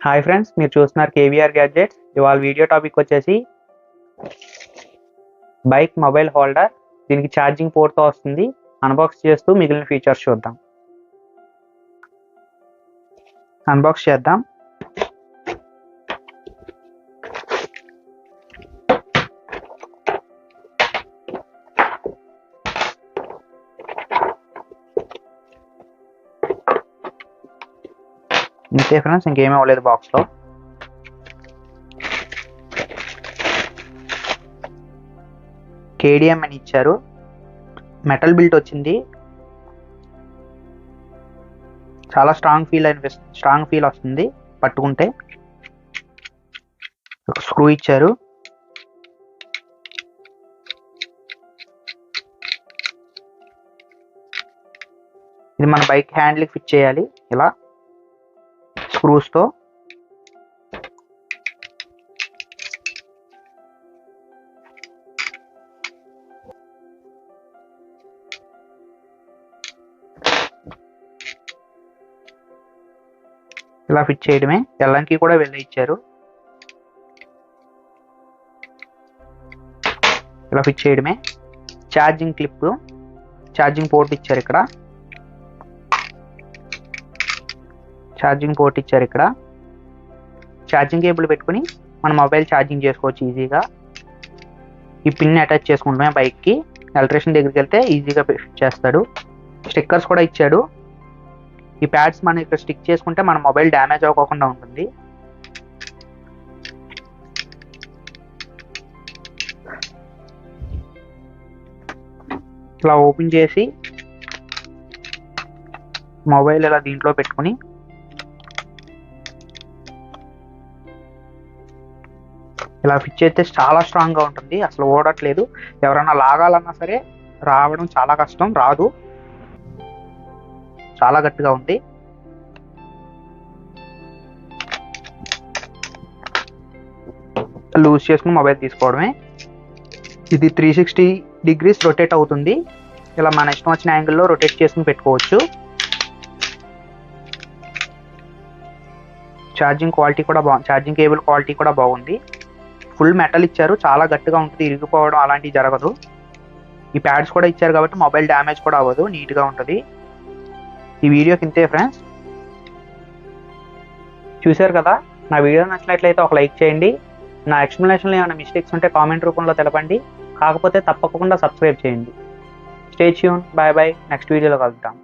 Hi friends, మీరు చూస్తున్నారు KVR gadgets. ఇవాళ వీడియో టాపిక్ వచ్చేసి బైక్ మొబైల్ హోల్డర్. దీనికి ఛార్జింగ్ పోర్ట్తో వస్తుంది. అన్బాక్స్ చేస్తూ మిగిలిన ఫీచర్స్ చూద్దాం. అన్బాక్స్ చేద్దాం. ఇంతే ఫ్రెండ్స్, ఇంకేమీ అవ్వలేదు బాక్స్లో. కేడిఎం అని ఇచ్చారు. మెటల్ బిల్ట్ వచ్చింది. చాలా స్ట్రాంగ్ ఫీల్ వస్తుంది పట్టుకుంటే. ఒక స్క్రూ ఇచ్చారు. ఇది మన బైక్ హ్యాండిల్కి ఫిట్ చేయాలి ఇలా స్క్రూస్తో. ఇలా ఫిట్ చేయడమే. ఎల్లంకి కూడా వెళ్ళి ఇచ్చారు. ఇలా ఫిట్ చేయడమే. ఛార్జింగ్ క్లిప్, ఛార్జింగ్ పోర్ట్ ఇచ్చారు ఇక్కడ. ఛార్జింగ్ పోర్ట్ ఇచ్చారు ఇక్కడ. ఛార్జింగ్ కేబుల్ పెట్టుకుని మన మొబైల్ ఛార్జింగ్ చేసుకోవచ్చు ఈజీగా. ఈ పిన్ అటాచ్ చేసుకుంటామే బైక్కి. ఎలక్ట్రీషియన్ దగ్గరికి వెళ్తే ఈజీగా ఫిట్ చేస్తాడు. స్టిక్కర్స్ కూడా ఇచ్చాడు. ఈ ప్యాడ్స్ మనం ఇక్కడ స్టిక్ చేసుకుంటే మన మొబైల్ డ్యామేజ్ అవ్వకుండా ఉంటుంది. ఇలా ఓపెన్ చేసి మొబైల్ ఇలా దీంట్లో పెట్టుకుని ఇలా ఫిట్ చేస్తే చాలా స్ట్రాంగ్గా ఉంటుంది. అసలు ఓడట్లేదు. ఎవరైనా లాగాలన్నా సరే రావడం చాలా కష్టం, రాదు. చాలా గట్టిగా ఉంది. లూజ్ చేసుకుని మొబైల్ తీసుకోవడమే. ఇది 360 degrees రొటేట్ అవుతుంది. ఇలా మన ఇష్టం వచ్చిన యాంగిల్లో రొటేట్ చేసుకుని పెట్టుకోవచ్చు. ఛార్జింగ్ క్వాలిటీ కూడా బాగుంది. ఛార్జింగ్ కేబుల్ క్వాలిటీ కూడా బాగుంది. ఫుల్ మెటల్ ఇచ్చారు. చాలా గట్టిగా ఉంటుంది. ఇరిగిపోవడం అలాంటివి జరగదు. ఈ ప్యాడ్స్ కూడా ఇచ్చారు కాబట్టి మొబైల్ డ్యామేజ్ కూడా అవ్వదు. నీట్గా ఉంటుంది. ఈ వీడియోకి ఇంతే ఫ్రెండ్స్. చూశారు కదా. నా వీడియో నచ్చినట్లయితే ఒక లైక్ చేయండి. నా ఎక్స్ప్లెనేషన్లో ఏమైనా మిస్టేక్స్ ఉంటే కామెంట్ రూపంలో తెలపండి. కాకపోతే తప్పకుండా సబ్స్క్రైబ్ చేయండి. Stay tune. Bye bye. Next వీడియోలో కలుద్దాం.